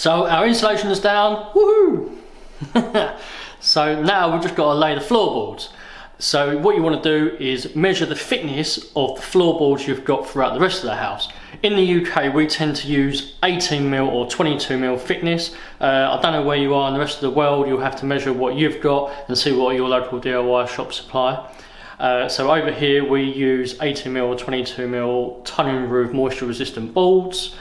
So our insulation is down, woohoo! So now we've just got to lay the floorboards. So what you want to do is measure the thickness of the floorboards you've got throughout the rest of the house. In the UK we tend to use 18mm or 22mm thickness. I don't know where you are in the rest of the world, you'll have to measure what you've got and see what your local DIY shop supply. So over here we use 18mm or 22mm tongue and groove moisture resistant boards.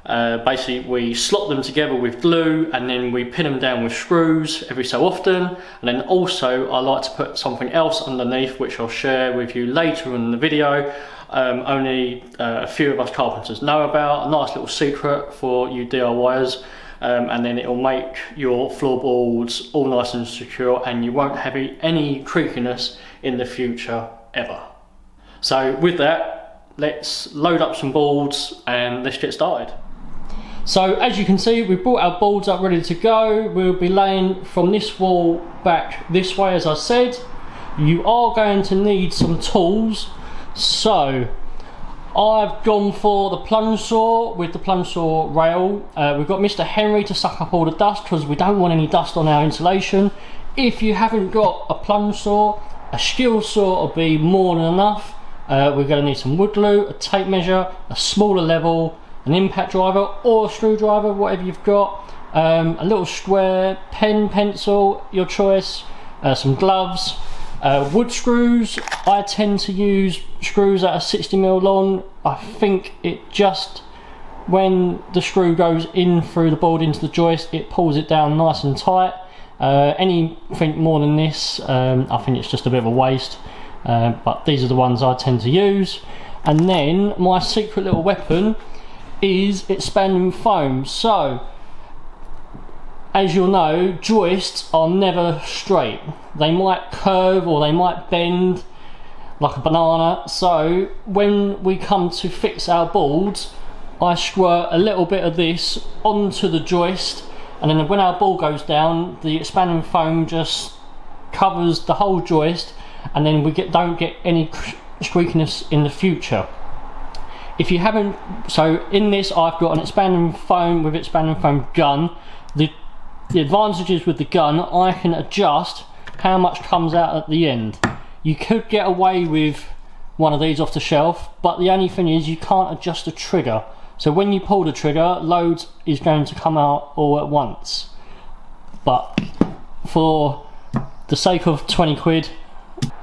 Basically we slot them together with glue and then we pin them down with screws every so often, and then also I like to put something else underneath which I'll share with you later in the video. Only a few of us carpenters know about, a nice little secret for you DIYers, and then it'll make your floorboards all nice and secure and you won't have any creakiness in the future ever. So with that, let's load up some boards and let's get started. So as you can see, we've brought our boards up ready to go. We'll be laying from this wall back this way, as I said. You are going to need some tools. So I've gone for the plunge saw with the plunge saw rail. We've got Mr. Henry to suck up all the dust because we don't want any dust on our insulation. If you haven't got a plunge saw, a skill saw will be more than enough. We're going to need some wood glue, a tape measure, a smaller level, an impact driver or a screwdriver, whatever you've got, a little square, pen, pencil, your choice, some gloves, wood screws. I tend to use screws that are 60mm long. I think it just, when the screw goes in through the board into the joist, it pulls it down nice and tight. Anything more than this, I think it's just a bit of a waste, but these are the ones I tend to use. And then my secret little weapon is expanding foam. So as you'll know, joists are never straight. They might curve or they might bend like a banana. So when we come to fix our boards, I squirt a little bit of this onto the joist, and then when our board goes down, the expanding foam just covers the whole joist, and then we don't get any squeakiness in the future. If you haven't, so in this I've got an expanding foam with expanding foam gun. The advantages with the gun, I can adjust how much comes out at the end. You could get away with one of these off the shelf, but the only thing is you can't adjust the trigger. So when you pull the trigger, loads is going to come out all at once. But for the sake of 20 quid,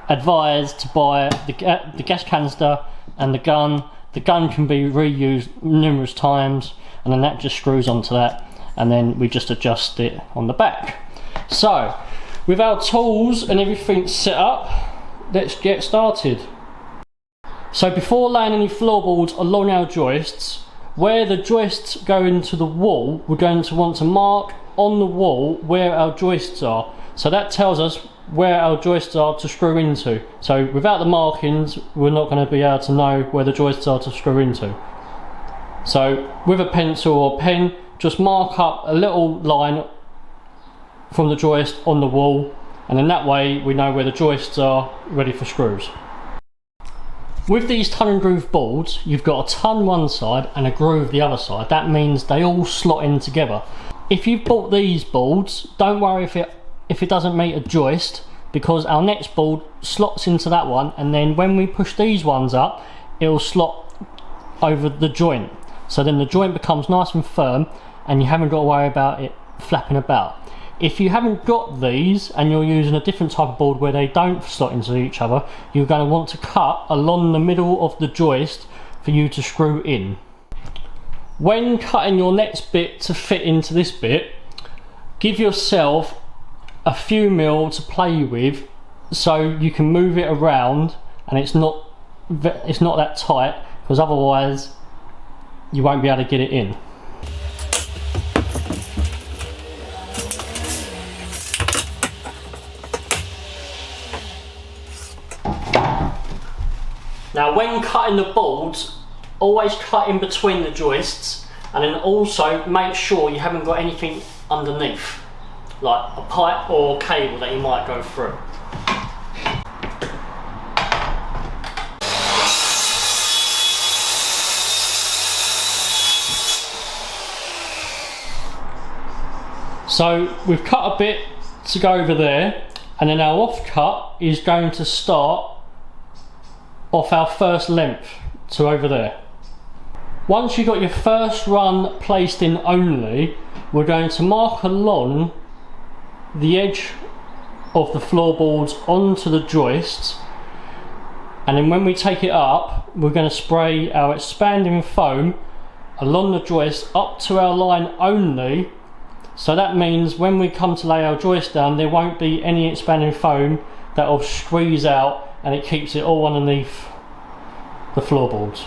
advise to buy the gas canister and the gun. The gun can be reused numerous times, and then that just screws onto that, and then we just adjust it on the back. So with our tools and everything set up, let's get started. So before laying any floorboards along our joists, where the joists go into the wall, we're going to want to mark on the wall where our joists are. So that tells us where our joists are to screw into. So without the markings, we're not going to be able to know where the joists are to screw into. So with a pencil or pen, just mark up a little line from the joist on the wall, and then that way we know where the joists are ready for screws. With these tongue and groove boards, you've got a tongue one side and a groove the other side. That means they all slot in together. If you've bought these boards, don't worry if it doesn't meet a joist, because our next board slots into that one, and then when we push these ones up, it'll slot over the joint. So then the joint becomes nice and firm and you haven't got to worry about it flapping about. If you haven't got these and you're using a different type of board where they don't slot into each other, you're going to want to cut along the middle of the joist for you to screw in. When cutting your next bit to fit into this bit, give yourself a few mil to play with so you can move it around and it's not that tight, because otherwise you won't be able to get it in. Now when cutting the boards, always cut in between the joists, and then also make sure you haven't got anything underneath, like a pipe or cable that you might go through. So we've cut a bit to go over there, and then our off cut is going to start off our first length to over there. Once you've got your first run placed in only, we're going to mark along the edge of the floorboards onto the joists, and then when we take it up, we're going to spray our expanding foam along the joist up to our line only. So that means when we come to lay our joist down, there won't be any expanding foam that will squeeze out, and it keeps it all underneath the floorboards.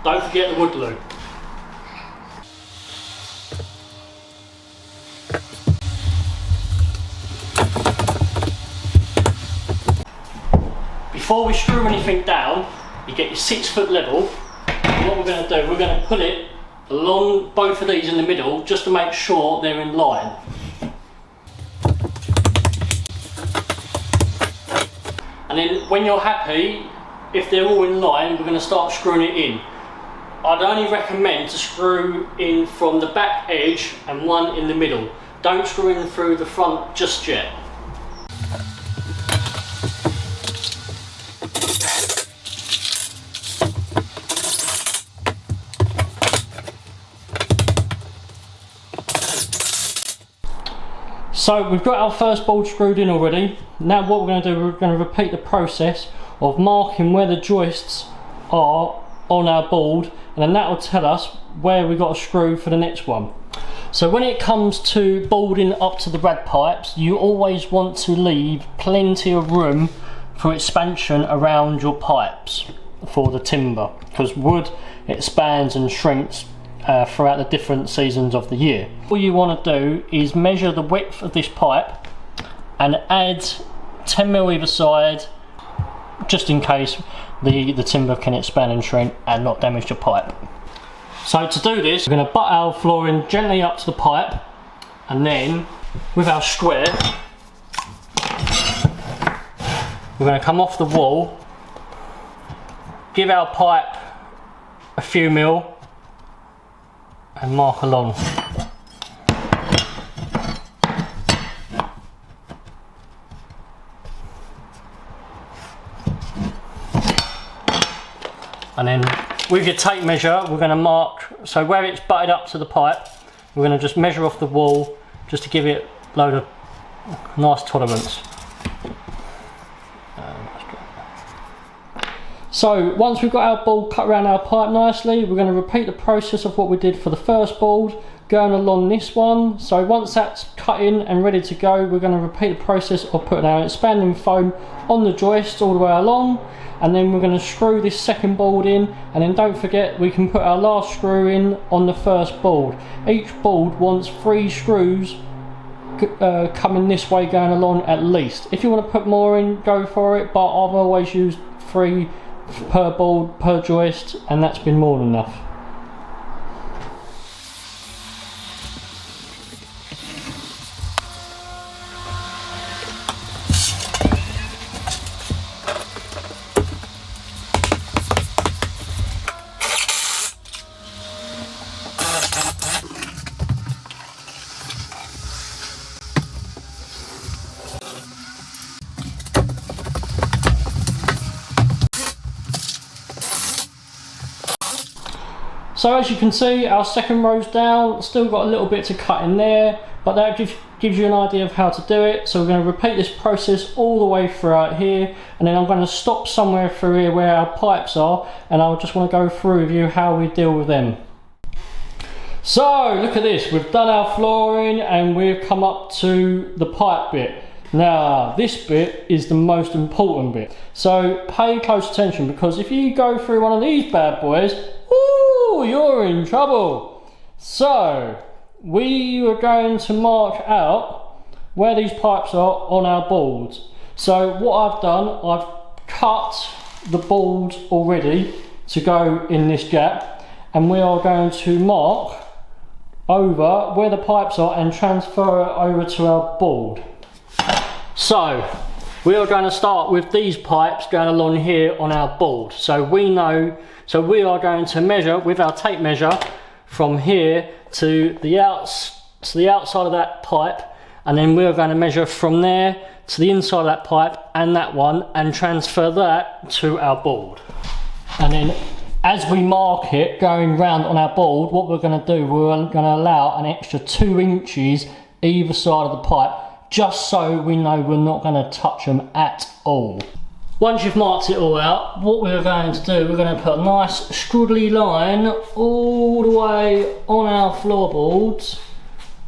Don't forget the wood glue. Before we screw anything down, you get your 6 foot level, and what we're going to do, we're going to put it along both of these in the middle just to make sure they're in line. And then when you're happy, if they're all in line, we're going to start screwing it in. I'd only recommend to screw in from the back edge and one in the middle. Don't screw in through the front just yet. So we've got our first board screwed in already. Now what we're going to do, we're going to repeat the process of marking where the joists are on our board, and then that will tell us where we got to screw for the next one. So when it comes to boarding up to the rad pipes, you always want to leave plenty of room for expansion around your pipes for the timber, because wood expands and shrinks throughout the different seasons of the year. All you want to do is measure the width of this pipe and add 10mm either side, just in case the timber can expand and shrink and not damage your pipe. So to do this, we're going to butt our flooring gently up to the pipe, and then with our square, we're going to come off the wall, give our pipe a few mil and mark along. And then with your tape measure, we're going to mark, so where it's butted up to the pipe, we're going to just measure off the wall just to give it a load of nice tolerance. So once we've got our board cut around our pipe nicely, we're going to repeat the process of what we did for the first board going along this one. So once that's cut in and ready to go, we're going to repeat the process of putting our expanding foam on the joist all the way along, and then we're going to screw this second board in, and then don't forget we can put our last screw in on the first board. Each board wants 3 screws coming this way going along at least. If you want to put more in, go for it, but I've always used 3 per board per joist, and that's been more than enough. So as you can see, our second row's down, still got a little bit to cut in there, but that gives you an idea of how to do it. So we're going to repeat this process all the way throughout here, and then I'm going to stop somewhere through here where our pipes are, and I just want to go through with you how we deal with them. So look at this, we've done our flooring and we've come up to the pipe bit. Now this bit is the most important bit, so pay close attention, because if you go through one of these bad boys, ooh, you're in trouble. So we are going to mark out where these pipes are on our boards. So what I've done, I've cut the boards already to go in this gap, and we are going to mark over where the pipes are and transfer it over to our board. So we are going to start with these pipes going along here on our board. So we are going to measure with our tape measure from here to the outside of that pipe, and then we're going to measure from there to the inside of that pipe and that one, and transfer that to our board. And then as we mark it going round on our board, what we're going to do, we're going to allow an extra 2 inches either side of the pipe, just so we know we're not going to touch them at all. Once you've marked it all out, what we're going to do, we're going to put a nice scruggly line all the way on our floorboards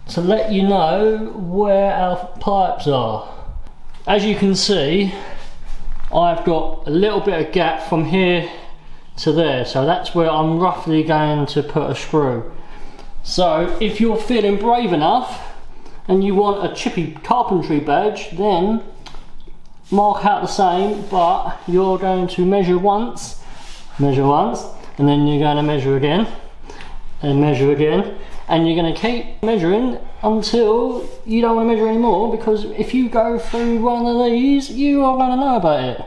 to let you know where our pipes are. As you can see, I've got a little bit of gap from here to there, so that's where I'm roughly going to put a screw. So if you're feeling brave enough and you want a chippy carpentry badge, then mark out the same, but you're going to measure once, and then you're going to measure again, and measure again, and you're going to keep measuring until you don't want to measure anymore, because if you go through one of these, you are going to know about it.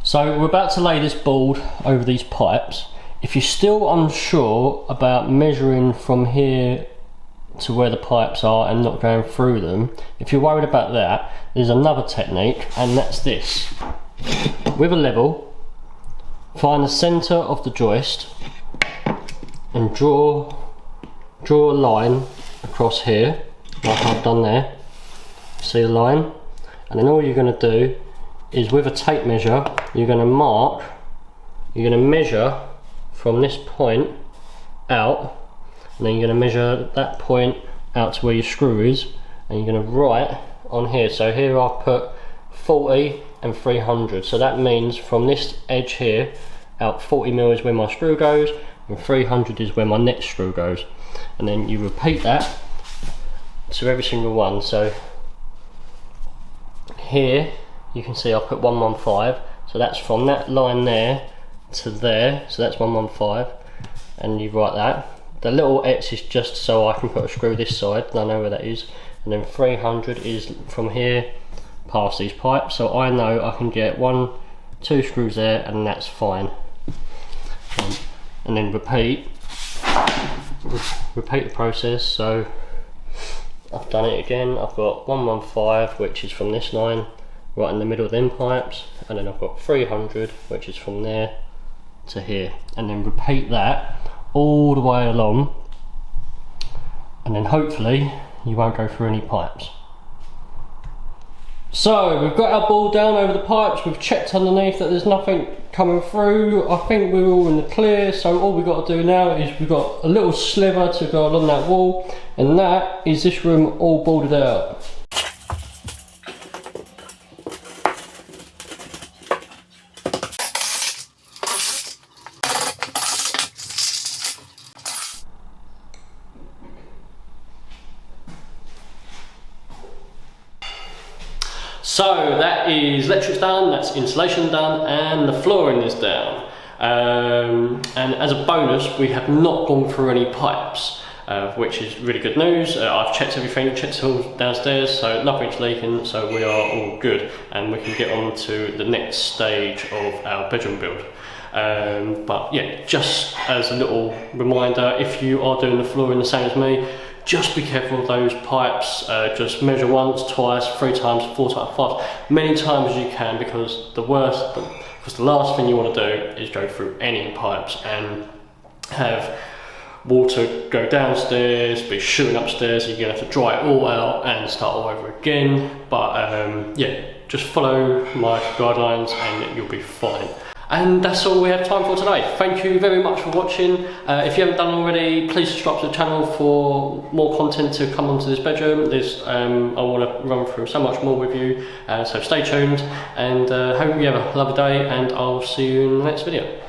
So we're about to lay this board over these pipes. If you're still unsure about measuring from here to where the pipes are and not going through them, if you're worried about that, there's another technique, and that's this. With a level, find the centre of the joist and draw a line across here, like I've done there. See the line? And then all you're going to do is, with a tape measure, you're going to measure from this point out, and then you're going to measure that point out to where your screw is, and you're going to write on here. So here I've put 40 and 300, so that means from this edge here out 40mm is where my screw goes, and 300 is where my next screw goes. And then you repeat that to every single one. So here you can see I've put 115, so that's from that line there to there, so that's 115, and you write that. The little X is just so I can put a screw this side, and I know where that is. And then 300 is from here past these pipes, so I know I can get 2 screws there, and that's fine. And then repeat the process. So I've done it again. I've got 115, which is from this line right in the middle of them pipes, and then I've got 300, which is from there to here, and then repeat that all the way along, and then hopefully you won't go through any pipes. So we've got our board down over the pipes, we've checked underneath that there's nothing coming through. I think we're all in the clear, so all we've got to do now is we've got a little sliver to go along that wall, and that is this room all boarded out. So that is electrics done, that's insulation done, and the flooring is down. And as a bonus, we have not gone through any pipes, which is really good news. I've checked everything, checked it all downstairs, so nothing's leaking, so we are all good, and we can get on to the next stage of our bedroom build. But yeah, just as a little reminder, if you are doing the flooring the same as me, just be careful of those pipes. Just measure once, twice, 3 times, 4 times, 5, many times as you can, because the last thing you want to do is go through any pipes and have water go downstairs, be shooting upstairs, so you're going to have to dry it all out and start all over again. But yeah, just follow my guidelines and you'll be fine. And that's all we have time for today. Thank you very much for watching. If you haven't done already, please subscribe to the channel for more content to come onto this bedroom. I want to run through so much more with you, so stay tuned, and hope you have a lovely day, and I'll see you in the next video.